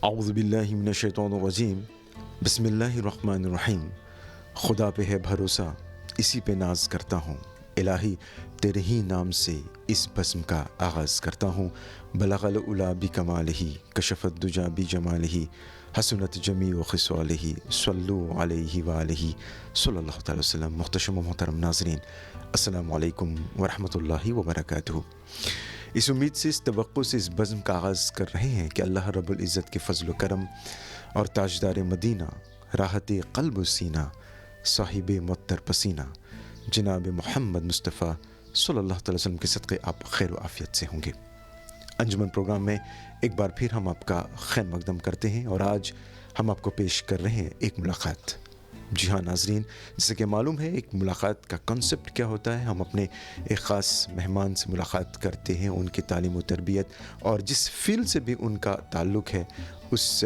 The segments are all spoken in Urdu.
اعوذ باللہ من الشیطان الرجیم بسم اللہ الرحمن الرحیم. خدا پہ ہے بھروسہ اسی پہ ناز کرتا ہوں، الہی تیرے ہی نام سے اس بزم کا آغاز کرتا ہوں. بلغ العلا بکمالہ کشف الدجا بجمالہ حسنت جمیع خصالہ صلو علیہ وآلہ صلی اللہ تعالی وسلم. محتشم و محترم ناظرین، السلام علیکم ورحمۃ اللہ وبرکاتہ. اس امید سے، اس توقع سے اس بزم کا آغاز کر رہے ہیں کہ اللہ رب العزت کے فضل و کرم اور تاجدار مدینہ، راحت قلب و سینہ، صاحب معطر پسینہ جناب محمد مصطفیٰ صلی اللہ تعالی وسلم کے صدقے آپ خیر و عافیت سے ہوں گے. انجمن پروگرام میں ایک بار پھر ہم آپ کا خیر مقدم کرتے ہیں اور آج ہم آپ کو پیش کر رہے ہیں ایک ملاقات. جی ہاں ناظرین، جیسے کہ معلوم ہے ایک ملاقات کا کنسپٹ کیا ہوتا ہے. ہم اپنے ایک خاص مہمان سے ملاقات کرتے ہیں، ان کی تعلیم و تربیت اور جس فیلڈ سے بھی ان کا تعلق ہے اس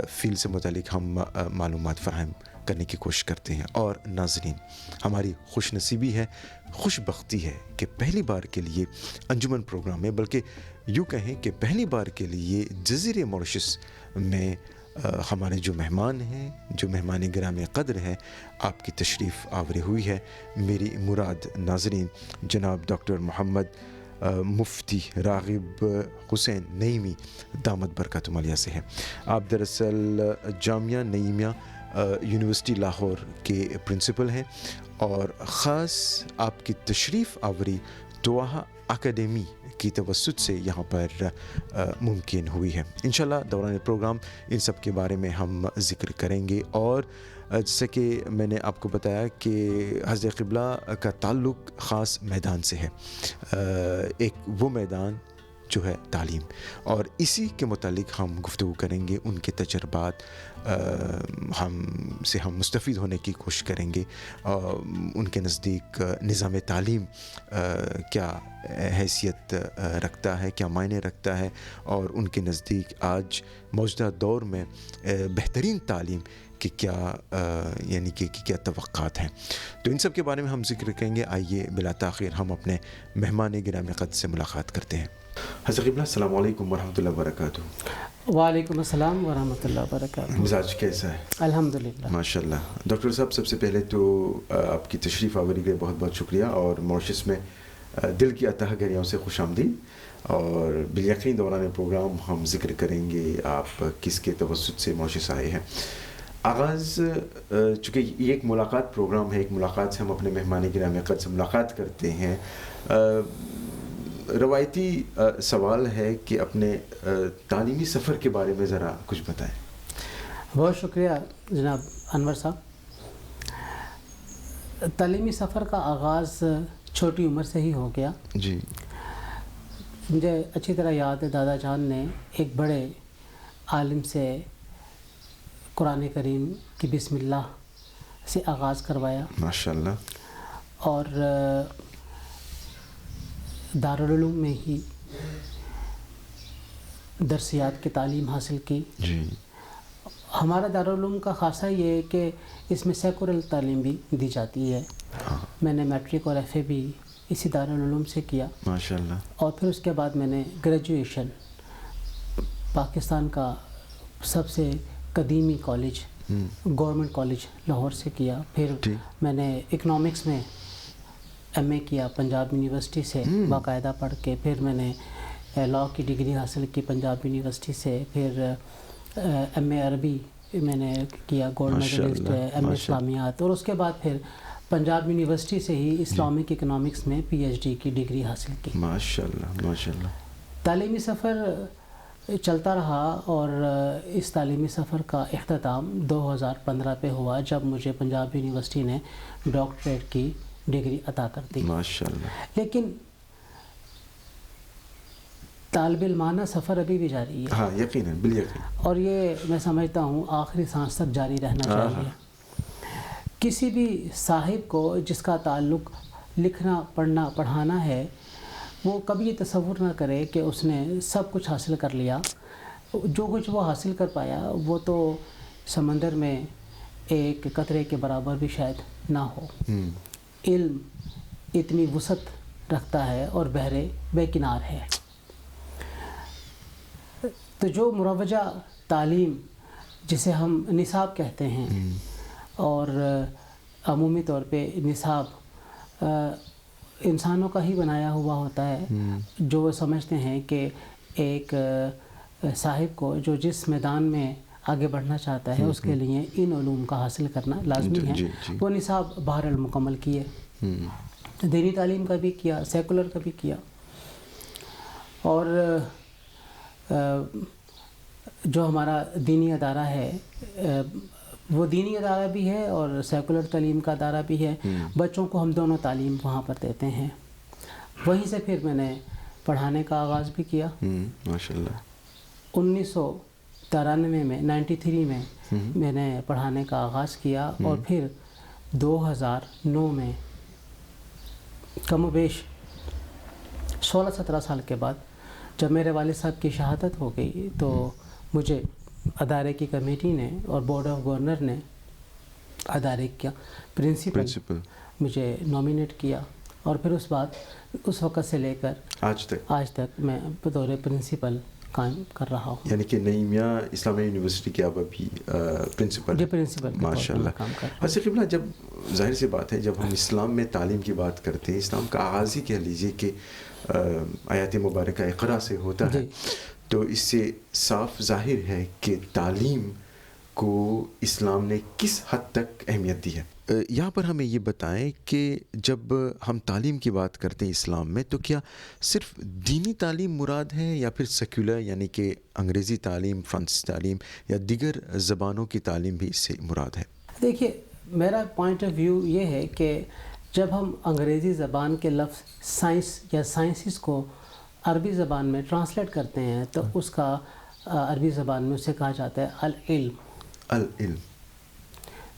فیلڈ سے متعلق ہم معلومات فراہم کرنے کی کوشش کرتے ہیں. اور ناظرین، ہماری خوش نصیبی ہے، خوش بختی ہے کہ پہلی بار کے لیے انجمن پروگرام میں، بلکہ یوں کہیں کہ پہلی بار کے لیے جزیرے ماریشس میں ہمارے جو مہمان ہیں، جو مہمان گرامی قدر ہیں، آپ کی تشریف آوری ہوئی ہے. میری مراد ناظرین جناب ڈاکٹر محمد مفتی راغب حسین نعیمی دامت برکاتہم عالیہ سے ہے. آپ دراصل جامعہ نعیمیہ یونیورسٹی لاہور کے پرنسپل ہیں اور خاص آپ کی تشریف آوری توحا اکیڈمی کی توسط سے یہاں پر ممکن ہوئی ہے. انشاءاللہ دوران پروگرام ان سب کے بارے میں ہم ذکر کریں گے. اور جیسے کہ میں نے آپ کو بتایا کہ حضرت قبلہ کا تعلق خاص میدان سے ہے، ایک وہ میدان جو ہے تعلیم، اور اسی کے متعلق ہم گفتگو کریں گے. ان کے تجربات ہم مستفید ہونے کی کوشش کریں گے. ان کے نزدیک نظام تعلیم کیا حیثیت رکھتا ہے، کیا معنی رکھتا ہے، اور ان کے نزدیک آج موجودہ دور میں بہترین تعلیم کہ کیا یعنی کہ کیا توقعات ہیں. تو ان سب کے بارے میں ہم ذکر کریں گے. آئیے بلا تاخیر ہم اپنے مہمان گرامی قدر سے ملاقات کرتے ہیں. حضرت قبلہ السلام علیکم ورحمۃ اللہ وبرکاتہ. وعلیکم السلام ورحمۃ اللہ وبرکاتہ. مزاج کیسا ہے؟ الحمدللہ ماشاء اللہ. ڈاکٹر صاحب، سب سے پہلے تو آپ کی تشریف آوری کے لیے بہت بہت شکریہ، اور ماریشس میں دل کی اتہ گہرائیوں سے خوش آمدید. اور بالیقین دوران پروگرام ہم ذکر کریں گے آپ کس کے توسط سے ماریشس آئے ہیں. آغاز، چونکہ یہ ایک ملاقات پروگرام ہے، ایک ملاقات سے ہم اپنے مہمان گرامی قدر سے ملاقات کرتے ہیں. روایتی سوال ہے کہ اپنے تعلیمی سفر کے بارے میں ذرا کچھ بتائیں. بہت شکریہ جناب انور صاحب. تعلیمی سفر کا آغاز چھوٹی عمر سے ہی ہو گیا. جی. مجھے اچھی طرح یاد ہے دادا جان نے ایک بڑے عالم سے قرآن کریم کی بسم اللہ سے آغاز کروایا. ماشاء اللہ. اور دارالعلوم میں ہی درسیات کی تعلیم حاصل کی. جی. ہمارا دارالعلوم کا خاصہ یہ ہے کہ اس میں سیکولر تعلیم بھی دی جاتی ہے. میں نے میٹرک اور ایف اے بھی اسی دارالعلوم سے کیا. ماشاء اللہ. اور پھر اس کے بعد میں نے گریجویشن پاکستان کا سب سے قدیمی کالج گورنمنٹ کالج لاہور سے کیا. پھر میں نے اکنامکس میں ایم اے کیا پنجاب یونیورسٹی سے باقاعدہ پڑھ کے. پھر میں نے لاء کی ڈگری حاصل کی پنجاب یونیورسٹی سے. پھر ایم اے عربی میں نے کیا، گولڈ میڈلسٹ ایم اے اسلامیات. اور اس کے بعد پھر پنجاب یونیورسٹی سے ہی اسلامک اکنامکس میں پی ایچ ڈی کی ڈگری حاصل کی. ماشاء اللہ ماشاء اللہ. تعلیمی سفر چلتا رہا اور اس تعلیمی سفر کا اختتام 2015 پہ ہوا جب مجھے پنجاب یونیورسٹی نے ڈاکٹریٹ کی ڈگری عطا کر دی. ماشاء اللہ. لیکن طالب علمانہ سفر ابھی بھی جاری ہے. ہاں یقیناً، بالیقین. اور یہ میں سمجھتا ہوں آخری سانس تک جاری رہنا چاہیے. کسی بھی صاحب کو جس کا تعلق لکھنا پڑھنا پڑھانا ہے، وہ کبھی یہ تصور نہ کرے کہ اس نے سب کچھ حاصل کر لیا. جو کچھ وہ حاصل کر پایا وہ تو سمندر میں ایک قطرے کے برابر بھی شاید نہ ہو. علم اتنی وسعت رکھتا ہے اور بحر بے کنار ہے. تو جو مروجہ تعلیم جسے ہم نصاب کہتے ہیں، اور عمومی طور پہ نصاب انسانوں کا ہی بنایا ہوا ہوتا ہے، جو وہ سمجھتے ہیں کہ ایک صاحب کو جو جس میدان میں آگے بڑھنا چاہتا ہے اس کے لیے ان علوم کا حاصل کرنا لازمی ہے. وہ نصاب بہرحال مکمل کیے، دینی تعلیم کا بھی کیا، سیکولر کا بھی کیا، اور جو ہمارا دینی ادارہ ہے وہ دینی ادارہ بھی ہے اور سیکولر تعلیم کا ادارہ بھی ہے. بچوں کو ہم دونوں تعلیم وہاں پر دیتے ہیں. وہیں سے پھر میں نے پڑھانے کا آغاز بھی کیا. ماشاء اللہ. 1993 میں 93 میں میں نے پڑھانے کا آغاز کیا، اور پھر 2009 میں کم و بیش 16-17 سال کے بعد جب میرے والد صاحب کی شہادت ہو گئی تو مجھے ادارے کی کمیٹی نے اور بورڈ آف گورنر نے ادارے کا پرنسپل مجھے نامینیٹ کیا، اور پھر اس وقت سے لے کر آج تک میں بطور پرنسپل قائم کر رہا ہوں. یعنی کہ نعیمیہ اسلامیہ یونیورسٹی کے آپ ابھی پرنسپل. ماشاء اللہ. حضرت قبلہ، جب ظاہر سی بات ہے جب ہم اسلام میں تعلیم کی بات کرتے ہیں، اسلام کا آغاز ہی کہہ لیجیے کہ آیات مبارکہ اقرا سے ہوتا ہے، تو اس سے صاف ظاہر ہے کہ تعلیم کو اسلام نے کس حد تک اہمیت دی ہے. یہاں پر ہمیں یہ بتائیں کہ جب ہم تعلیم کی بات کرتے ہیں اسلام میں، تو کیا صرف دینی تعلیم مراد ہے یا پھر سیکولر یعنی کہ انگریزی تعلیم، فرانسیسی تعلیم یا دیگر زبانوں کی تعلیم بھی اس سے مراد ہے؟ دیکھیے، میرا پوائنٹ آف ویو یہ ہے کہ جب ہم انگریزی زبان کے لفظ سائنس یا سائنسز کو عربی زبان میں ٹرانسلیٹ کرتے ہیں تو اس کا عربی زبان میں اسے کہا جاتا ہے العلم.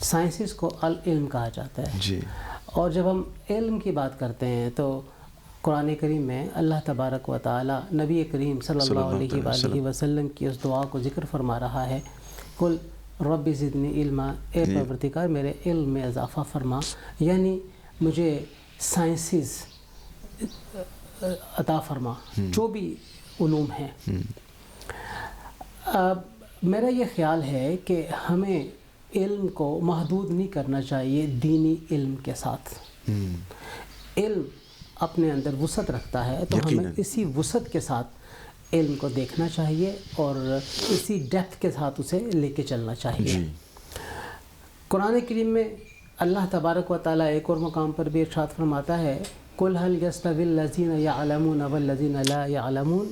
سائنسز کو العلم کہا جاتا ہے. جی. اور جب ہم علم کی بات کرتے ہیں تو قرآن کریم میں اللہ تبارک و تعالی نبی کریم صلی اللہ علیہ وآلہ وسلم کی اس دعا کو ذکر فرما رہا ہے، قل رب زدنی علما، اے پروردگار میرے علم میں اضافہ فرما، یعنی مجھے سائنسز عطا فرما، جو بھی علوم ہیں. میرا یہ خیال ہے کہ ہمیں علم کو محدود نہیں کرنا چاہیے دینی علم کے ساتھ. علم اپنے اندر وسعت رکھتا ہے تو ہمیں اسی وسعت کے ساتھ علم کو دیکھنا چاہیے اور اسی ڈیپتھ کے ساتھ اسے لے کے چلنا چاہیے. قرآن کریم میں اللہ تبارک و تعالیٰ ایک اور مقام پر بھی ارشاد فرماتا ہے، قل هل يستوي الذين يعلمون والذين لا يعلمون.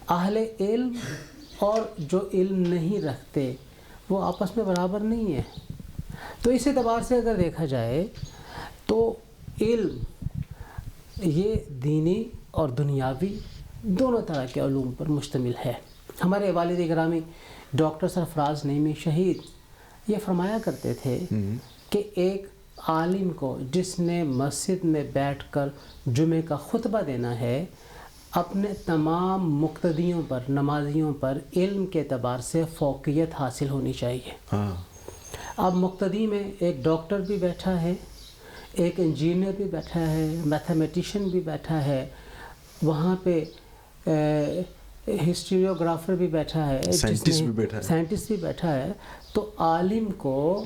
اہل علم اور جو علم نہیں رکھتے وہ آپس میں برابر نہیں ہے. تو اس اعتبار سے اگر دیکھا جائے تو علم یہ دینی اور دنیاوی دونوں طرح کے علوم پر مشتمل ہے. ہمارے والد گرامی ڈاکٹر سرفراز نعیمی شہید یہ فرمایا کرتے تھے کہ ایک عالم کو جس نے مسجد میں بیٹھ کر جمعے کا خطبہ دینا ہے، اپنے تمام مقتدیوں پر، نمازیوں پر علم کے اعتبار سے فوقیت حاصل ہونی چاہیے. اب مقتدی میں ایک ڈاکٹر بھی بیٹھا ہے، ایک انجینئر بھی بیٹھا ہے، میتھمیٹیشین بھی بیٹھا ہے، وہاں پہ ہسٹریوگرافر بھی بیٹھا ہے، سائنٹسٹ بھی بیٹھا ہے. تو عالم کو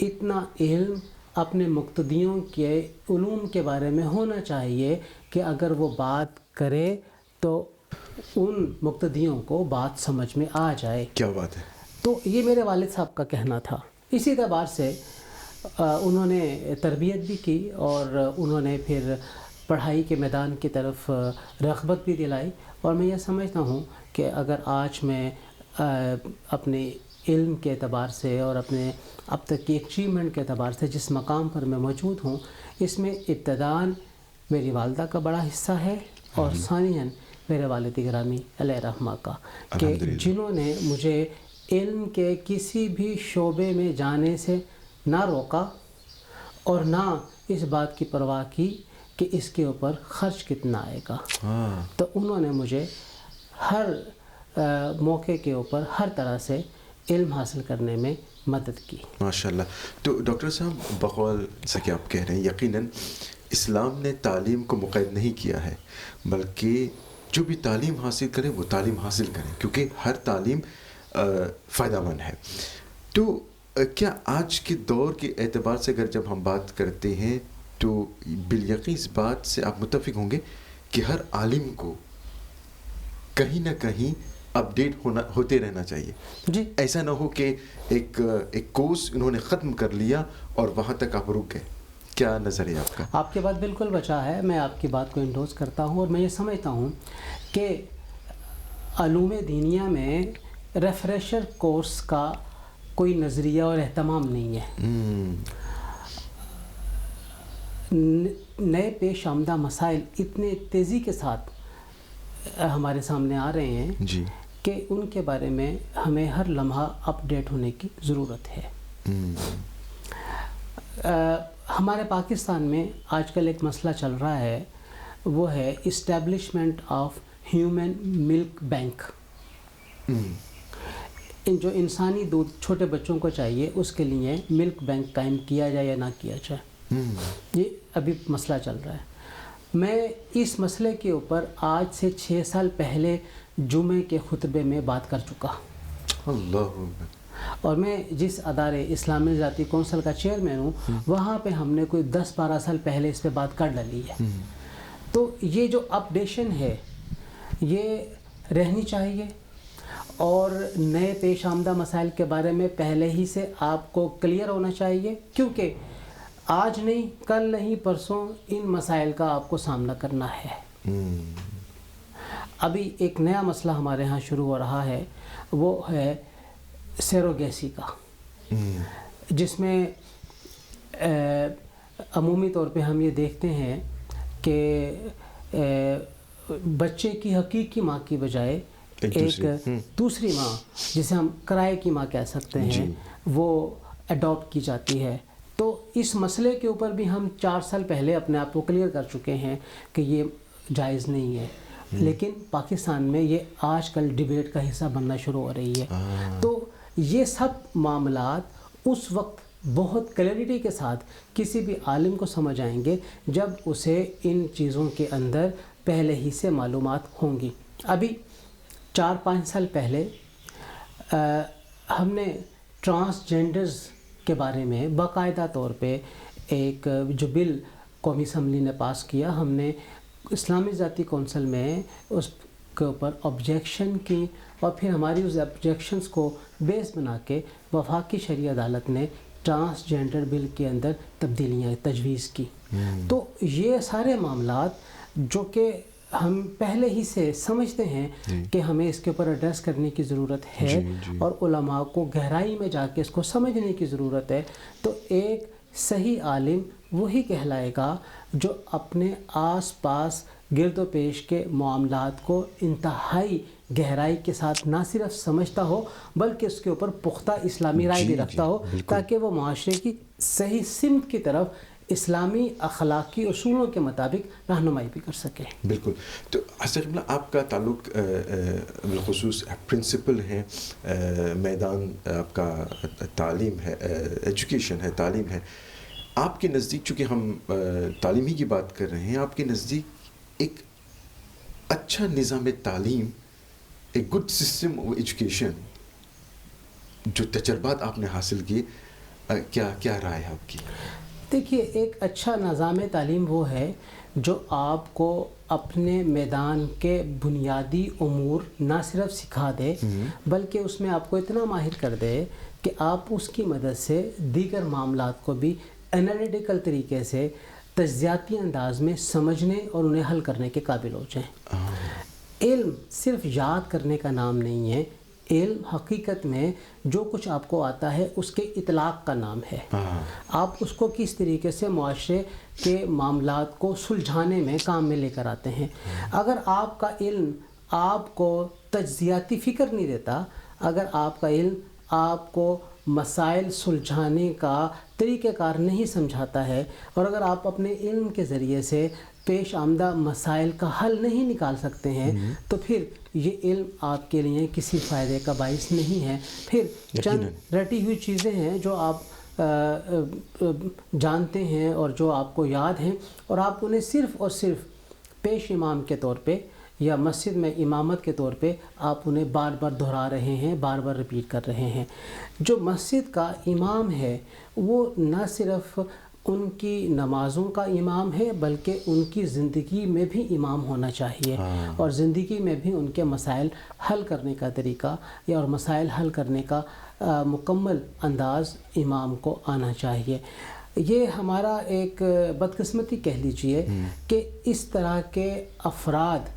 اتنا علم اپنے مقتدیوں کے علوم کے بارے میں ہونا چاہیے کہ اگر وہ بات کرے تو ان مقتدیوں کو بات سمجھ میں آ جائے. کیا بات ہے. تو یہ میرے والد صاحب کا کہنا تھا. اسی اعتبار سے انہوں نے تربیت بھی کی اور انہوں نے پھر پڑھائی کے میدان کی طرف رغبت بھی دلائی. اور میں یہ سمجھتا ہوں کہ اگر آج میں اپنے علم کے اعتبار سے اور اپنے اب تک کی اچیومنٹ کے اعتبار سے جس مقام پر میں موجود ہوں، اس میں ابتداً میری والدہ کا بڑا حصہ ہے اور ثانیاً میرے والد گرامی علیہ رحمہ کا، کہ جنہوں نے مجھے علم کے کسی بھی شعبے میں جانے سے نہ روکا اور نہ اس بات کی پرواہ کی کہ اس کے اوپر خرچ کتنا آئے گا. تو انہوں نے مجھے ہر موقع کے اوپر ہر طرح سے علم حاصل کرنے میں مدد کی. ماشاءاللہ. تو ڈاکٹر صاحب، بقول سے کہ آپ کہہ رہے ہیں، یقیناً اسلام نے تعلیم کو مقید نہیں کیا ہے، بلکہ جو بھی تعلیم حاصل کرے وہ تعلیم حاصل کرے، کیونکہ ہر تعلیم فائدہ مند ہے. تو کیا آج کے دور کے اعتبار سے اگر جب ہم بات کرتے ہیں تو بالیقین اس بات سے آپ متفق ہوں گے کہ ہر عالم کو کہیں نہ کہیں اپڈیٹ ہوتے رہنا چاہیے. جی. ایسا نہ ہو کہ ایک کورس انہوں نے ختم کر لیا اور وہاں تک آپ رک گئے. کیا نظر ہے آپ کا؟ آپ کی بات بالکل بچا ہے. میں آپ کی بات کو انڈورس کرتا ہوں اور میں یہ سمجھتا ہوں کہ علوم دینیا میں ریفریشر کورس کا کوئی نظریہ اور اہتمام نہیں ہے. نئے پیش آمدہ مسائل اتنے تیزی کے ساتھ ہمارے سامنے آ رہے ہیں جی کہ ان کے بارے میں ہمیں ہر لمحہ اپ ڈیٹ ہونے کی ضرورت ہے. ہمارے پاکستان میں آج کل ایک مسئلہ چل رہا ہے, وہ ہے establishment of human milk bank. جو انسانی دودھ چھوٹے بچوں کو چاہیے اس کے لیے ملک بینک قائم کیا جائے یا نہ کیا جائے, یہ ابھی مسئلہ چل رہا ہے. میں اس مسئلے کے اوپر آج سے 6 سال پہلے جمعے کے خطبے میں بات کر چکا. اللہ. اور میں جس ادارے اسلامی ذاتی کونسل کا چیئرمین ہوں, وہاں پہ ہم نے کوئی 10-12 سال پہلے اس پہ بات کر ڈالی ہے. تو یہ جو اپڈیشن ہے یہ رہنی چاہیے, اور نئے پیش آمدہ مسائل کے بارے میں پہلے ہی سے آپ کو کلیئر ہونا چاہیے, کیونکہ آج نہیں, کل نہیں, پرسوں ان مسائل کا آپ کو سامنا کرنا ہے. ابھی ایک نیا مسئلہ ہمارے ہاں شروع ہو رہا ہے, وہ ہے سیروگیسی کا, جس میں عمومی طور پہ ہم یہ دیکھتے ہیں کہ بچے کی حقیقی ماں کی بجائے ایک دوسری ماں, جسے ہم کرائے کی ماں کہہ سکتے ہیں, وہ اڈاپٹ کی جاتی ہے. تو اس مسئلے کے اوپر بھی ہم 4 سال پہلے اپنے آپ کو کلیئر کر چکے ہیں کہ یہ جائز نہیں ہے, لیکن پاکستان میں یہ آج کل ڈیبیٹ کا حصہ بننا شروع ہو رہی ہے. تو یہ سب معاملات اس وقت بہت کلیئرٹی کے ساتھ کسی بھی عالم کو سمجھ آئیں گے جب اسے ان چیزوں کے اندر پہلے ہی سے معلومات ہوں گی. ابھی 4-5 سال پہلے ہم نے ٹرانسجینڈرز کے بارے میں باقاعدہ طور پہ ایک جو بل قومی اسمبلی نے پاس کیا, ہم نے اسلامی ذاتی کونسل میں اس کے اوپر آبجیکشن کی, اور پھر ہماری اس آبجیکشنز کو بیس بنا کے وفاقی شرعی عدالت نے ٹرانسجینڈر بل کے اندر تبدیلیاں تجویز کی. تو یہ سارے معاملات جو کہ ہم پہلے ہی سے سمجھتے ہیں کہ ہمیں اس کے اوپر ایڈریس کرنے کی ضرورت ہے, اور علماء کو گہرائی میں جا کے اس کو سمجھنے کی ضرورت ہے. تو ایک صحیح عالم وہی کہلائے گا جو اپنے آس پاس گرد و پیش کے معاملات کو انتہائی گہرائی کے ساتھ نہ صرف سمجھتا ہو بلکہ اس کے اوپر پختہ اسلامی رائے بھی رکھتا ہو, تاکہ وہ معاشرے کی صحیح سمت کی طرف اسلامی اخلاقی اصولوں کے مطابق رہنمائی بھی کر سکے. بالکل. تو حضرت آپ کا تعلق بالخصوص پرنسپل ہے, میدان آپ کا تعلیم ہے, ایجوکیشن ہے, تعلیم ہے. آپ کے نزدیک, چونکہ ہم تعلیم ہی کی بات کر رہے ہیں, آپ کے نزدیک ایک اچھا نظام تعلیم, ایک گڈ سسٹم آف ایجوکیشن, جو تجربات آپ نے حاصل کیے, کیا رائے ہے آپ کی؟ دیکھیے, ایک اچھا نظام تعلیم وہ ہے جو آپ کو اپنے میدان کے بنیادی امور نہ صرف سکھا دے بلکہ اس میں آپ کو اتنا ماہر کر دے کہ آپ اس کی مدد سے دیگر معاملات کو بھی انالیٹیکل طریقے سے تجزیاتی انداز میں سمجھنے اور انہیں حل کرنے کے قابل ہو جائیں. علم صرف یاد کرنے کا نام نہیں ہے, علم حقیقت میں جو کچھ آپ کو آتا ہے اس کے اطلاق کا نام ہے. آپ اس کو کس طریقے سے معاشرے کے معاملات کو سلجھانے میں کام میں لے کر آتے ہیں. اگر آپ کا علم آپ کو تجزیاتی فکر نہیں دیتا, اگر آپ کا علم آپ کو مسائل سلجھانے کا طریقہ کار نہیں سمجھاتا ہے, اور اگر آپ اپنے علم کے ذریعے سے پیش آمدہ مسائل کا حل نہیں نکال سکتے ہیں, تو پھر یہ علم آپ کے لیے کسی فائدے کا باعث نہیں ہے. پھر چند رٹی ہوئی چیزیں ہیں جو آپ جانتے ہیں اور جو آپ کو یاد ہیں, اور آپ انہیں صرف اور صرف پیش امام کے طور پہ یا مسجد میں امامت کے طور پہ آپ انہیں بار بار دہرا رہے ہیں، بار بار ریپیٹ کر رہے ہیں۔ جو مسجد کا امام ہے وہ نہ صرف ان کی نمازوں کا امام ہے بلکہ ان کی زندگی میں بھی امام ہونا چاہیے، اور زندگی میں بھی ان کے مسائل حل کرنے کا طریقہ اور مسائل حل کرنے کا مکمل انداز امام کو آنا چاہیے۔ یہ ہمارا ایک بدقسمتی کہہ لیجئے کہ اس طرح کے افراد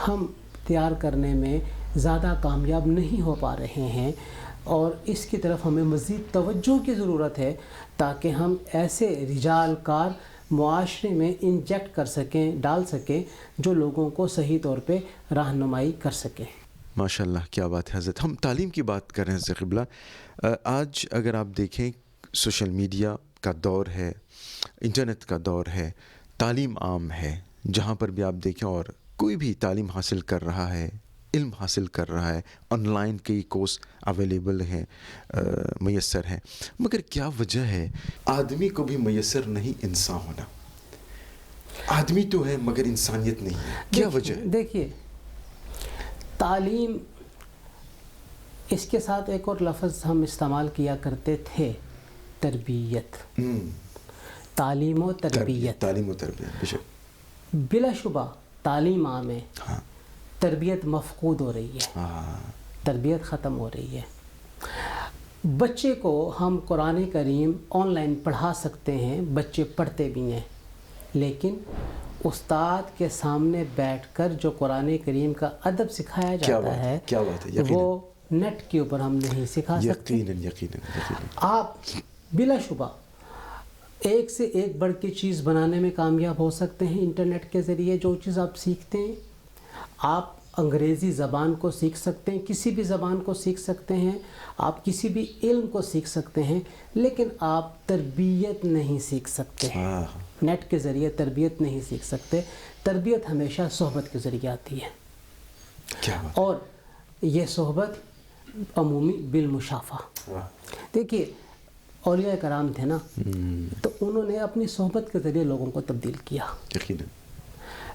ہم تیار کرنے میں زیادہ کامیاب نہیں ہو پا رہے ہیں، اور اس کی طرف ہمیں مزید توجہ کی ضرورت ہے تاکہ ہم ایسے رجال کار معاشرے میں انجیکٹ کر سکیں، ڈال سکیں، جو لوگوں کو صحیح طور پہ رہنمائی کر سکیں۔ ماشاءاللہ، کیا بات ہے حضرت۔ ہم تعلیم کی بات کر رہے ہیں حضرت قبلہ۔ آج اگر آپ دیکھیں سوشل میڈیا کا دور ہے، انٹرنیٹ کا دور ہے، تعلیم عام ہے، جہاں پر بھی آپ دیکھیں اور کوئی بھی تعلیم حاصل کر رہا ہے، علم حاصل کر رہا ہے، آن لائن کئی کورس اویلیبل ہیں، میسر ہیں، مگر کیا وجہ ہے آدمی کو بھی میسر نہیں انسان ہونا؟ آدمی تو ہے مگر انسانیت نہیں ہے، کیا وجہ ہے؟ دیکھیے، تعلیم، اس کے ساتھ ایک اور لفظ ہم استعمال کیا کرتے تھے، تربیت۔ تعلیم و تربیت، تعلیم و تربیت، بے شک، بلا شبہ تعلیم عام ہے، تربیت مفقود ہو رہی ہے، تربیت ختم ہو رہی ہے۔ بچے کو ہم قرآن کریم آن لائن پڑھا سکتے ہیں، بچے پڑھتے بھی ہیں، لیکن استاد کے سامنے بیٹھ کر جو قرآن کریم کا ادب سکھایا جاتا ہے وہ نیٹ کے اوپر ہم نہیں سکھا سکتے۔ یقیناً آپ بلا شبہ ایک سے ایک بڑھ کے چیز بنانے میں کامیاب ہو سکتے ہیں انٹرنیٹ کے ذریعے۔ جو چیز آپ سیکھتے ہیں، آپ انگریزی زبان کو سیکھ سکتے ہیں، کسی بھی زبان کو سیکھ سکتے ہیں، آپ کسی بھی علم کو سیکھ سکتے ہیں، لیکن آپ تربیت نہیں سیکھ سکتے۔ نیٹ کے ذریعے تربیت نہیں سیکھ سکتے۔ تربیت ہمیشہ صحبت کے ذریعے آتی ہے، اور یہ صحبت عمومی بالمشافہ۔ دیکھیے، اولیاء کرام تھے نا، تو انہوں نے اپنی صحبت کے ذریعے لوگوں کو تبدیل کیا۔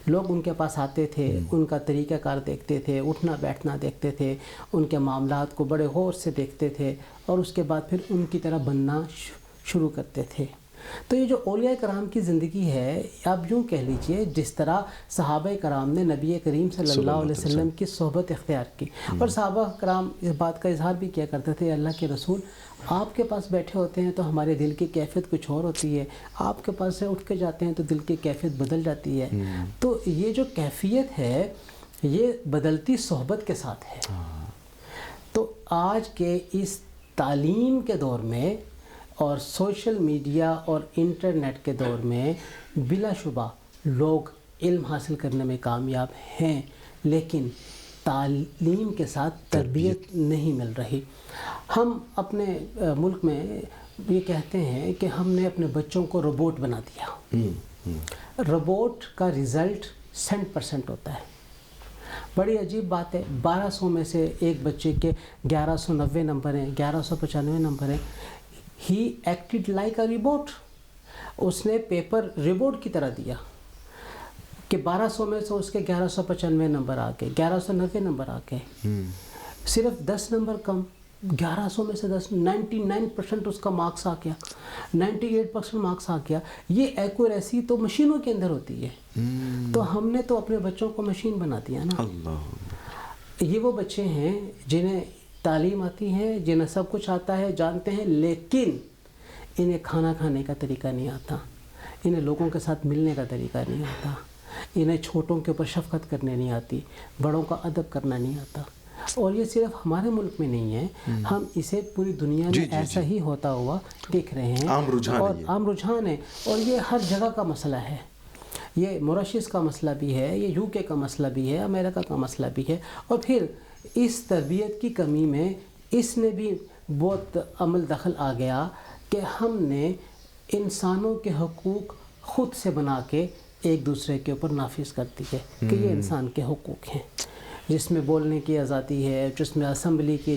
لوگ ان کے پاس آتے تھے، ان کا طریقہ کار دیکھتے تھے، اٹھنا بیٹھنا دیکھتے تھے، ان کے معاملات کو بڑے غور سے دیکھتے تھے، اور اس کے بعد پھر ان کی طرح بننا شروع کرتے تھے۔ تو یہ جو اولیاء کرام کی زندگی ہے، آپ یوں کہہ لیجئے جس طرح صحابہ کرام نے نبی کریم صلی اللہ علیہ وسلم کی صحبت اختیار کی، اور صحابہ کرام اس بات کا اظہار بھی کیا کرتے تھے، اللہ کے رسول آپ کے پاس بیٹھے ہوتے ہیں تو ہمارے دل کی کیفیت کچھ اور ہوتی ہے، آپ کے پاس سے اٹھ کے جاتے ہیں تو دل کی کیفیت بدل جاتی ہے۔ تو یہ جو کیفیت ہے یہ بدلتی صحبت کے ساتھ ہے۔ تو آج کے اس تعلیم کے دور میں اور سوشل میڈیا اور انٹرنیٹ کے دور میں بلا شبہ لوگ علم حاصل کرنے میں کامیاب ہیں، لیکن تعلیم کے ساتھ تربیت نہیں مل رہی۔ ہم اپنے ملک میں یہ کہتے ہیں کہ ہم نے اپنے بچوں کو روبوٹ بنا دیا۔ روبوٹ کا رزلٹ 100% ہوتا ہے۔ بڑی عجیب بات ہے، 1200 میں سے ایک بچے کے 1190 نمبر ہیں، 1195 نمبر ہیں۔ ہی ایکٹڈ لائک اے روبوٹ، اس نے پیپر روبوٹ کی طرح دیا کہ 1200 میں سے اس کے 1195 نمبر آ گئے، 1190 نمبر آ گئے، صرف 10 نمبر کم، 1100 میں سے 10، 99% اس کا مارکس آ گیا، 98% مارکس آ گیا۔ یہ ایکوریسی تو مشینوں کے اندر ہوتی ہے، تو ہم نے تو اپنے بچوں کو مشین بنا دیا نا۔ یہ وہ بچے ہیں جنہیں تعلیم آتی ہے، جنہیں سب کچھ آتا ہے، جانتے ہیں، لیکن انہیں کھانا کھانے کا طریقہ نہیں آتا، انہیں لوگوں کے ساتھ ملنے کا طریقہ نہیں آتا، انہیں چھوٹوں کے اوپر شفقت کرنے نہیں آتی، بڑوں کا ادب کرنا نہیں آتا۔ اور یہ صرف ہمارے ملک میں نہیں ہے، ہم اسے پوری دنیا میں ایسا ہی ہوتا ہوا دیکھ رہے ہیں، اور عام رجحان ہے، اور یہ ہر جگہ کا مسئلہ ہے۔ یہ موریشس کا مسئلہ بھی ہے، یہ یو کے کا مسئلہ بھی ہے، امریکہ کا مسئلہ بھی ہے، اور پھر اس تربیت کی کمی میں اس نے بھی بہت عمل دخل آ گیا کہ ہم نے انسانوں کے حقوق خود سے بنا کے ایک دوسرے کے اوپر نافذ کر دی ہے کہ یہ انسان کے حقوق ہیں، جس میں بولنے کی آزادی ہے، جس میں اسمبلی کی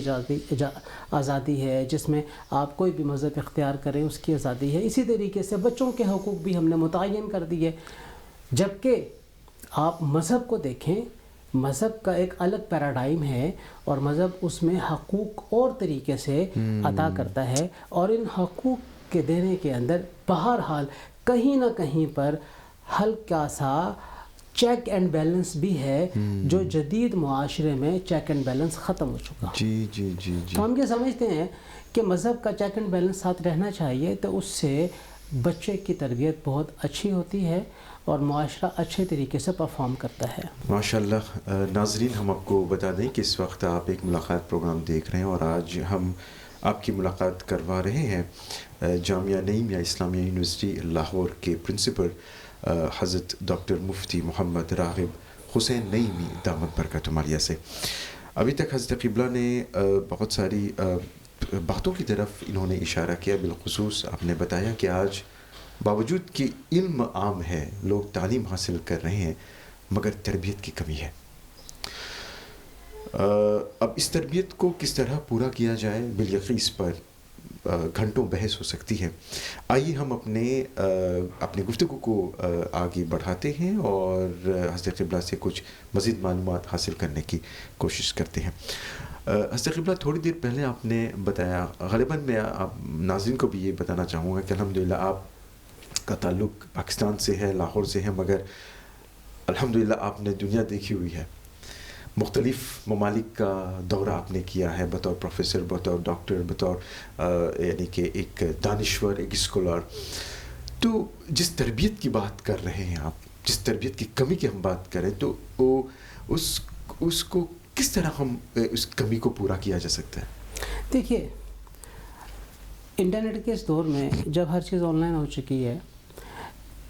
آزادی ہے، جس میں آپ کوئی بھی مذہب اختیار کریں اس کی آزادی ہے۔ اسی طریقے سے بچوں کے حقوق بھی ہم نے متعین کر دیے، جبکہ آپ مذہب کو دیکھیں مذہب کا ایک الگ پیراڈائم ہے اور مذہب اس میں حقوق اور طریقے سے عطا کرتا ہے، اور ان حقوق کے دینے کے اندر بہرحال کہیں نہ کہیں پر ہلکا سا چیک اینڈ بیلنس بھی ہے، جو جدید معاشرے میں چیک اینڈ بیلنس ختم ہو چکا۔ جی جی جی جی تو ہم یہ سمجھتے ہیں کہ مذہب کا چیک اینڈ بیلنس ساتھ رہنا چاہیے، تو اس سے بچے کی تربیت بہت اچھی ہوتی ہے اور معاشرہ اچھے طریقے سے پرفارم کرتا ہے۔ ماشاءاللہ۔ ناظرین، ہم آپ کو بتا دیں کہ اس وقت آپ ایک ملاقات پروگرام دیکھ رہے ہیں، اور آج ہم آپ کی ملاقات کروا رہے ہیں جامعہ نعیمیہ اسلامیہ یونیورسٹی لاہور کے پرنسپل حضرت ڈاکٹر مفتی محمد راغب حسین نعیمی دامت برکاتہم عالیہ سے۔ ابھی تک حضرت قبلہ نے بہت ساری باتوں کی طرف انہوں نے اشارہ کیا، بالخصوص آپ نے بتایا کہ آج باوجود کہ علم عام ہے، لوگ تعلیم حاصل کر رہے ہیں، مگر تربیت کی کمی ہے۔ اب اس تربیت کو کس طرح پورا کیا جائے، بالیقین اس پر گھنٹوں بحث ہو سکتی ہے۔ آئیے ہم اپنے گفتگو کو آگے بڑھاتے ہیں اور حضرت قبلہ سے کچھ مزید معلومات حاصل کرنے کی کوشش کرتے ہیں۔ حضرت قبلہ، تھوڑی دیر پہلے آپ نے بتایا، غالباً میں آپ ناظرین کو بھی یہ بتانا چاہوں گا کہ الحمدللہ آپ کا تعلق پاکستان سے ہے، لاہور سے ہے، مگر الحمدللہ آپ نے دنیا دیکھی ہوئی ہے، مختلف ممالک کا دورہ آپ نے کیا ہے بطور پروفیسر، بطور ڈاکٹر، بطور یعنی کہ ایک دانشور، ایک اسکالر۔ تو جس تربیت کی بات کر رہے ہیں آپ، جس تربیت کی کمی کی ہم بات کریں، تو اس کو کس طرح ہم اس کمی کو پورا کیا جا سکتا ہے؟ دیکھیے، انٹرنیٹ کے اس دور میں جب ہر چیز آن لائن ہو چکی ہے،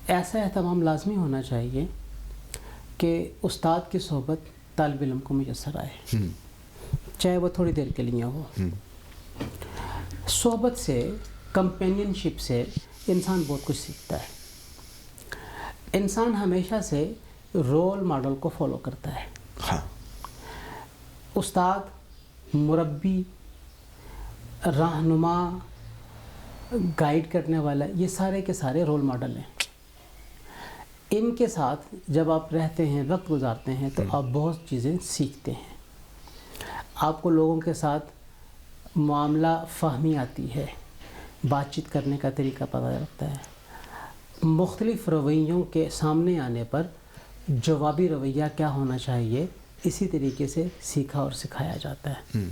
ایسا اہتمام لازمی ہونا چاہیے کہ استاد کی صحبت طالب علم کو میسر آئے، چاہے وہ تھوڑی دیر کے لیے ہو۔ صحبت سے، کمپینین شپ سے انسان بہت کچھ سیکھتا ہے۔ انسان ہمیشہ سے رول ماڈل کو فالو کرتا ہے۔ ہاں، استاد، مربی، رہنما، گائیڈ کرنے والا، یہ سارے کے سارے رول ماڈل ہیں۔ ان کے ساتھ جب آپ رہتے ہیں، وقت گزارتے ہیں، تو آپ بہت چیزیں سیکھتے ہیں۔ آپ کو لوگوں کے ساتھ معاملہ فہمی آتی ہے، بات چیت کرنے کا طریقہ پتہ لگتا ہے، مختلف رویوں کے سامنے آنے پر جوابی رویہ کیا ہونا چاہیے، اسی طریقے سے سیکھا اور سکھایا جاتا ہے۔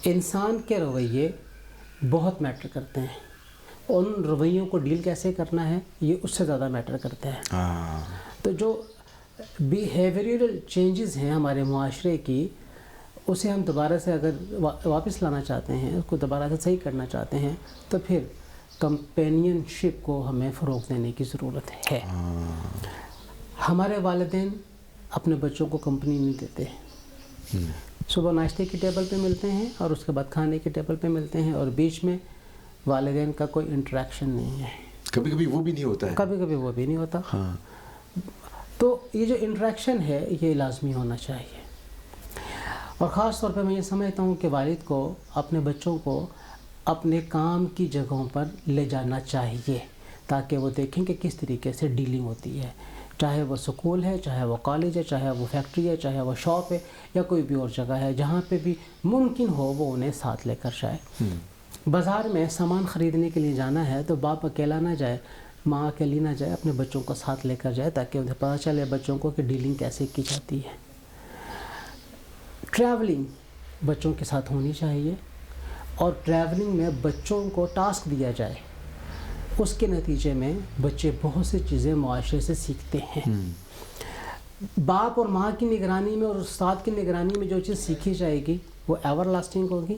انسان کے رویے بہت میٹر کرتے ہیں، ان رویوں کو ڈیل کیسے کرنا ہے یہ اس سے زیادہ میٹر کرتا ہے۔ تو جو بیہیویئرل چینجز ہیں ہمارے معاشرے کی، اسے ہم دوبارہ سے اگر واپس لانا چاہتے ہیں، اس کو دوبارہ سے صحیح کرنا چاہتے ہیں، تو پھر کمپینین شپ کو ہمیں فروغ دینے کی ضرورت ہے۔ ہمارے والدین اپنے بچوں کو کمپنی نہیں دیتے، صبح ناشتے کی ٹیبل پہ ملتے ہیں اور اس کے بعد کھانے کی ٹیبل پہ ملتے ہیں، اور بیچ میں والدین کا کوئی انٹریکشن نہیں ہے۔ کبھی کبھی وہ بھی نہیں ہوتا ہے، کبھی کبھی وہ بھی نہیں ہوتا۔ تو یہ جو انٹریکشن ہے یہ لازمی ہونا چاہیے، اور خاص طور پہ میں یہ سمجھتا ہوں کہ والد کو اپنے بچوں کو اپنے کام کی جگہوں پر لے جانا چاہیے، تاکہ وہ دیکھیں کہ کس طریقے سے ڈیلنگ ہوتی ہے، چاہے وہ سکول ہے، چاہے وہ کالج ہے، چاہے وہ فیکٹری ہے، چاہے وہ شاپ ہے، یا کوئی بھی اور جگہ ہے، جہاں پہ بھی ممکن ہو وہ انہیں ساتھ لے کر جائے۔ بازار میں سامان خریدنے کے لیے جانا ہے تو باپ اکیلا نہ جائے، ماں اکیلی نہ جائے، اپنے بچوں کو ساتھ لے کر جائے، تاکہ انہیں پتہ چلے بچوں کو کہ ڈیلنگ کیسے کی جاتی ہے۔ ٹریولنگ بچوں کے ساتھ ہونی چاہیے، اور ٹریولنگ میں بچوں کو ٹاسک دیا جائے، اس کے نتیجے میں بچے بہت سی چیزیں معاشرے سے سیکھتے ہیں۔ باپ اور ماں کی نگرانی میں اور استاد کی نگرانی میں جو چیز سیکھی جائے گی وہ ایور لاسٹنگ ہوگی،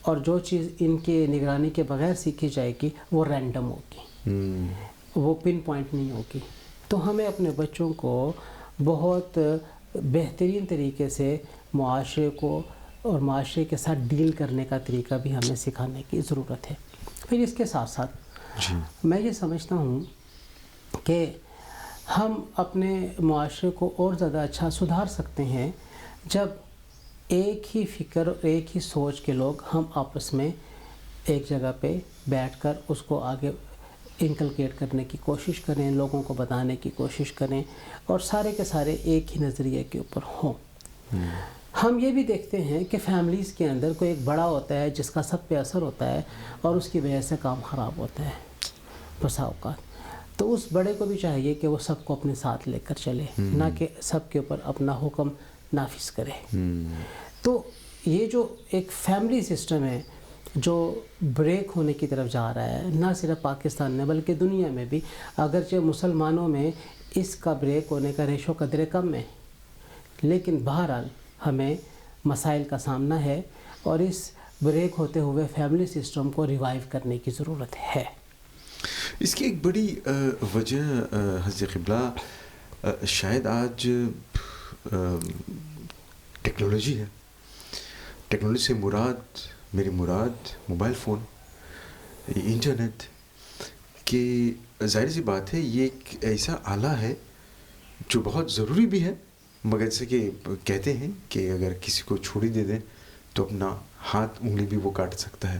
اور جو چیز ان کے نگرانی کے بغیر سیکھی جائے گی وہ رینڈم ہوگی، وہ پن پوائنٹ نہیں ہوگی۔ تو ہمیں اپنے بچوں کو بہت بہترین طریقے سے معاشرے کو اور معاشرے کے ساتھ ڈیل کرنے کا طریقہ بھی ہمیں سکھانے کی ضرورت ہے۔ پھر اس کے ساتھ ساتھ میں یہ سمجھتا ہوں کہ ہم اپنے معاشرے کو اور زیادہ اچھا سدھار سکتے ہیں جب ایک ہی فکر اور ایک ہی سوچ کے لوگ ہم آپس میں ایک جگہ پہ بیٹھ کر اس کو آگے انکلکیٹ کرنے کی کوشش کریں, لوگوں کو بتانے کی کوشش کریں, اور سارے کے سارے ایک ہی نظریے کے اوپر ہوں. ہم یہ بھی دیکھتے ہیں کہ فیملیز کے اندر کوئی ایک بڑا ہوتا ہے جس کا سب پہ اثر ہوتا ہے اور اس کی وجہ سے کام خراب ہوتا ہے بسا اوقات. تو اس بڑے کو بھی چاہیے کہ وہ سب کو اپنے ساتھ لے کر چلے, نہ کہ سب کے اوپر اپنا حکم نافذ کرے. تو یہ جو ایک فیملی سسٹم ہے جو بریک ہونے کی طرف جا رہا ہے, نہ صرف پاکستان میں بلکہ دنیا میں بھی, اگرچہ مسلمانوں میں اس کا بریک ہونے کا ریشو قدرے کم ہے, لیکن بہرحال ہمیں مسائل کا سامنا ہے اور اس بریک ہوتے ہوئے فیملی سسٹم کو ریوائیو کرنے کی ضرورت ہے. اس کی ایک بڑی وجہ حضرت قبلہ شاید آج ٹیکنالوجی ہے. ٹیکنالوجی سے میری مراد موبائل فون, انٹرنیٹ, کہ ظاہر سی بات ہے یہ ایک ایسا آلہ ہے جو بہت ضروری بھی ہے, مگر جیسے کہ کہتے ہیں کہ اگر کسی کو چھری دے دیں تو اپنا ہاتھ انگلی بھی وہ کاٹ سکتا ہے.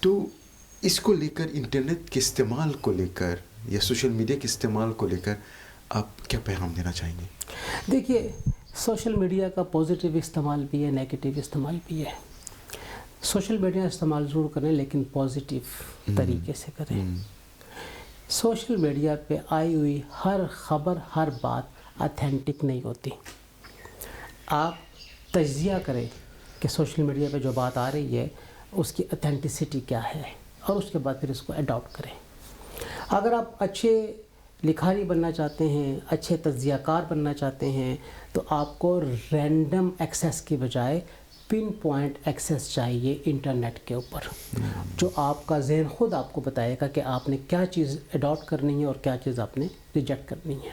تو اس کو لے کر, انٹرنیٹ کے استعمال کو لے کر یا سوشل میڈیا کے استعمال کو لے کر آپ کیا پیغام دینا چاہیں گے؟ دیکھیے, سوشل میڈیا کا پازیٹیو استعمال بھی ہے, نیگیٹیو استعمال بھی ہے. سوشل میڈیا استعمال ضرور کریں لیکن پازیٹیو طریقے سے کریں. سوشل میڈیا پہ آئی ہوئی ہر خبر, ہر بات اتھینٹک نہیں ہوتی. آپ تجزیہ کریں کہ سوشل میڈیا پہ جو بات آ رہی ہے اس کی اتھینٹسٹی کیا ہے, اور اس کے بعد پھر اس کو اڈاپٹ کریں. اگر آپ اچھے لکھاری بننا چاہتے ہیں, اچھے تجزیہ کار بننا چاہتے ہیں, تو آپ کو رینڈم ایکسیس کی بجائے پن پوائنٹ ایکسیس چاہیے انٹرنیٹ کے اوپر, جو آپ کا ذہن خود آپ کو بتائے گا کہ آپ نے کیا چیز اڈاپٹ کرنی ہے اور کیا چیز آپ نے ریجیکٹ کرنی ہے.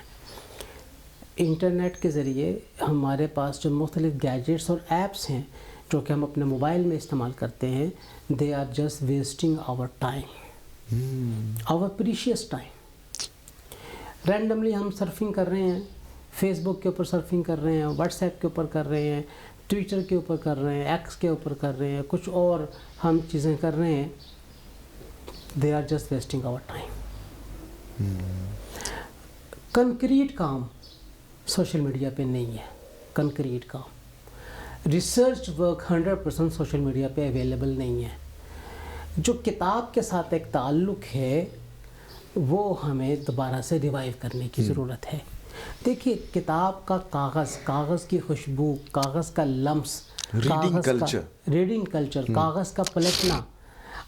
انٹرنیٹ کے ذریعے ہمارے پاس جو مختلف گیجٹس اور ایپس ہیں جو کہ ہم اپنے موبائل میں استعمال کرتے ہیں, they are just wasting our time, our precious time. Randomly ہم سرفنگ کر رہے ہیں, فیس بک کے اوپر سرفنگ کر رہے ہیں, واٹس ایپ کے اوپر کر رہے ہیں, ٹویٹر کے اوپر کر رہے ہیں, ایکس کے اوپر کر رہے ہیں, کچھ اور ہم چیزیں کر رہے ہیں. They are just wasting our time. Concrete کام سوشل میڈیا پہ نہیں ہے. کنکریٹ کام, ریسرچ ورک 100% سوشل میڈیا پہ اویلیبل نہیں ہے. جو کتاب کے ساتھ ایک تعلق ہے وہ ہمیں دوبارہ سے ریوائیو کرنے کی ضرورت ہے. دیکھیے, کتاب کا کاغذ, کاغذ کی خوشبو, کاغذ کا لمس, ریڈنگ کلچر, کاغذ کا پلٹنا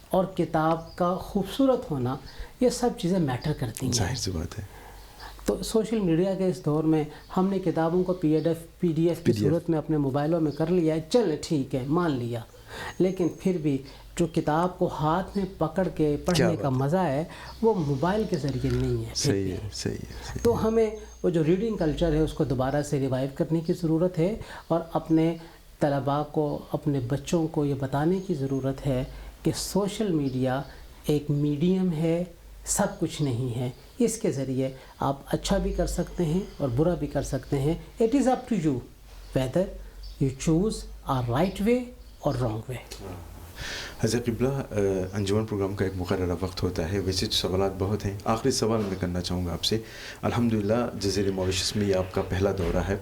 اور کتاب کا خوبصورت ہونا, یہ سب چیزیں میٹر کرتی ہیں. ظاہر سی بات ہے. تو سوشل میڈیا کے اس دور میں ہم نے کتابوں کو پی ڈی ایف کی صورت میں اپنے موبائلوں میں کر لیا ہے, چلیں ٹھیک ہے, مان لیا, لیکن پھر بھی جو کتاب کو ہاتھ میں پکڑ کے پڑھنے کا مزہ ہے وہ موبائل کے ذریعے نہیں ہے. صحیح ہے. تو ہمیں وہ جو ریڈنگ کلچر ہے اس کو دوبارہ سے ریوائیو کرنے کی ضرورت ہے, اور اپنے طلباء کو, اپنے بچوں کو یہ بتانے کی ضرورت ہے کہ سوشل میڈیا ایک میڈیم ہے, سب کچھ نہیں ہے. اس کے ذریعے آپ اچھا بھی کر سکتے ہیں اور برا بھی کر سکتے ہیں. It is up to you whether you choose a right way اور رانگ وے. حضرت قبلہ, انجمن پروگرام کا ایک مقررہ وقت ہوتا ہے, ویسے سوالات بہت ہیں. آخری سوال میں کرنا چاہوں گا آپ سے. الحمدللہ جزیرے موریشس میں یہ آپ کا پہلا دورہ ہے,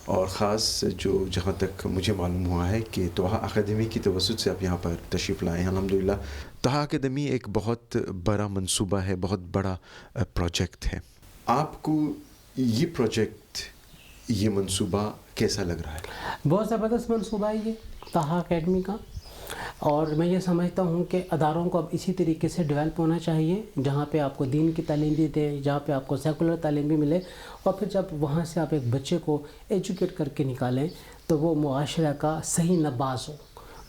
اور خاص جہاں تک مجھے معلوم ہوا ہے کہ طحا اکیڈمی کی توسط سے آپ یہاں پر تشریف لائے ہیں. الحمدللہ طحا اکیڈمی ایک بہت بڑا منصوبہ ہے, بہت بڑا پروجیکٹ ہے. آپ کو یہ پروجیکٹ, یہ منصوبہ کیسا لگ رہا ہے؟ بہت زبردست منصوبہ ہے یہ طحا اکیڈمی کا, اور میں یہ سمجھتا ہوں کہ اداروں کو اب اسی طریقے سے ڈیولپ ہونا چاہیے, جہاں پہ آپ کو دین کی تعلیم بھی دیں, جہاں پہ آپ کو سیکولر تعلیم بھی ملے, اور پھر جب وہاں سے آپ ایک بچے کو ایجوکیٹ کر کے نکالیں تو وہ معاشرہ کا صحیح نباز ہو,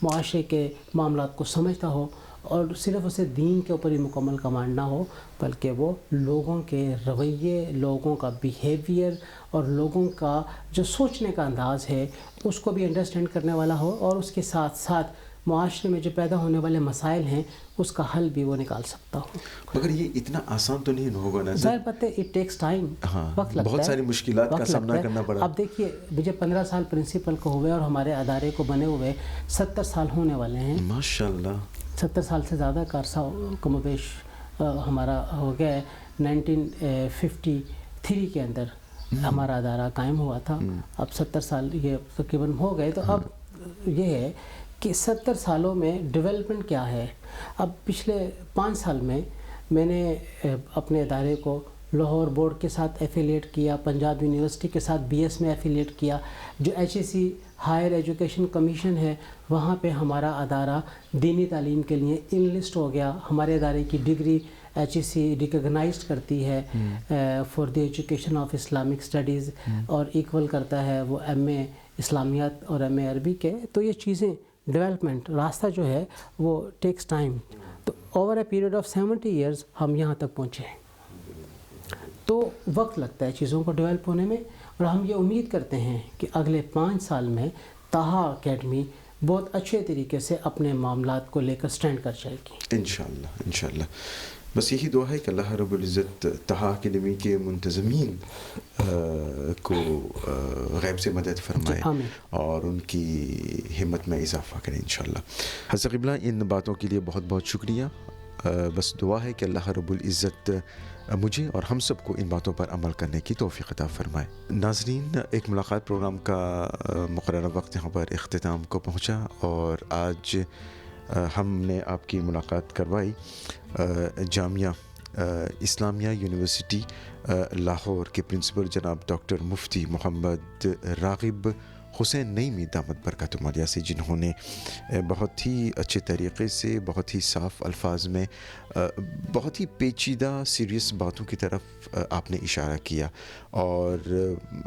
معاشرے کے معاملات کو سمجھتا ہو, اور صرف اسے دین کے اوپر ہی مکمل کمانڈ نہ ہو, بلکہ وہ لوگوں کے رویے, لوگوں کا بیہیویئر اور لوگوں کا جو سوچنے کا انداز ہے اس کو بھی انڈرسٹینڈ کرنے والا ہو, اور اس کے ساتھ ساتھ معاشرے میں جو پیدا ہونے والے مسائل ہیں اس کا حل بھی وہ نکال سکتا ہو. مگر یہ اتنا آسان تو نہیں ہوگا نا؟ ظاہر بات ہے, اٹ ٹیکس ٹائم, وقت لگتا ہے, بہت ساری مشکلات کا سامنا کرنا پڑا. اب دیکھیے, مجھے 15 سال پرنسپل کو ہوئے اور ہمارے ادارے کو بنے ہوئے 70 سال ہونے والے ہیں. ماشاءاللہ 70 سال سے زیادہ کا عرصہ کم و بیش ہمارا ہو گیا ہے 1953 کے اندر ہمارا ادارہ قائم ہوا تھا. اب 70 سال یہ تقریباً ہو گئے. تو اب یہ ہے کہ 70 سالوں میں ڈیولپمنٹ کیا ہے. اب پچھلے 5 سال میں نے اپنے ادارے کو لاہور بورڈ کے ساتھ ایفیلیٹ کیا, پنجاب یونیورسٹی کے ساتھ BS میں ایفیلیٹ کیا. جو HEC ہائر ایجوکیشن کمیشن ہے وہاں پہ ہمارا ادارہ دینی تعلیم کے لیے انلسٹ ہو گیا. ہمارے ادارے کی ڈگری HEC ریکگنائزڈ کرتی ہے for the education of Islamic studies, اور ایکول کرتا ہے وہ MA اسلامیات اور MA عربی کے. تو یہ چیزیں ڈیولپمنٹ راستہ جو ہے وہ ٹیکس ٹائم. تو over a period of 70 years ہم یہاں تک پہنچے ہیں. تو وقت لگتا ہے چیزوں کو ڈیولپ ہونے میں, اور ہم یہ امید کرتے ہیں کہ اگلے 5 سال میں طہا اکیڈمی بہت اچھے طریقے سے اپنے معاملات کو لے کر سٹینڈ کر جائے گی انشاءاللہ. انشاءاللہ بس یہی دعا ہے کہ اللہ رب العزت طہا اکیڈمی کے منتظمین کو غیب سے مدد فرمائے اور ان کی ہمت میں اضافہ کرے انشاءاللہ. حضرت قبلہ ان باتوں کے لیے بہت بہت شکریہ. بس دعا ہے کہ اللہ رب العزت مجھے اور ہم سب کو ان باتوں پر عمل کرنے کی توفیق عطا فرمائے. ناظرین, ایک ملاقات پروگرام کا مقررہ وقت یہاں پر اختتام کو پہنچا, اور آج ہم نے آپ کی ملاقات کروائی جامعہ اسلامیہ یونیورسٹی لاہور کے پرنسپل جناب ڈاکٹر مفتی محمد راغب حسین نعیمی دامت برکاتہم عالیہ سے, جنہوں نے بہت ہی اچھے طریقے سے, بہت ہی صاف الفاظ میں, بہت ہی پیچیدہ سیریس باتوں کی طرف آپ نے اشارہ کیا, اور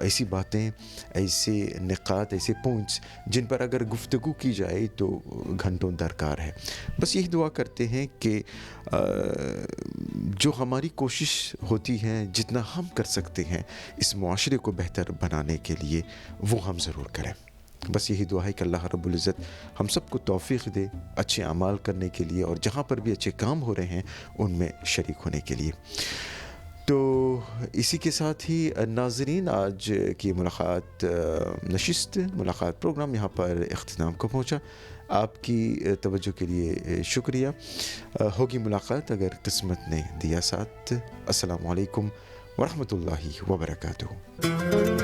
ایسی باتیں, ایسے نقاط, ایسے پوائنٹس جن پر اگر گفتگو کی جائے تو گھنٹوں درکار ہے. بس یہی دعا کرتے ہیں کہ جو ہماری کوشش ہوتی ہے, جتنا ہم کر سکتے ہیں اس معاشرے کو بہتر بنانے کے لیے, وہ ہم ضرور کریں. بس یہی دعا ہے کہ اللہ رب العزت ہم سب کو توفیق دے اچھے اعمال کرنے کے لیے, اور جہاں پر بھی اچھے کام ہو رہے ہیں ان میں شریک ہونے کے لیے. تو اسی کے ساتھ ہی ناظرین, آج کی ملاقات پروگرام یہاں پر اختتام کو پہنچا. آپ کی توجہ کے لیے شکریہ. ہوگی ملاقات اگر قسمت نے دیا ساتھ. السلام علیکم ورحمۃ اللہ وبرکاتہ.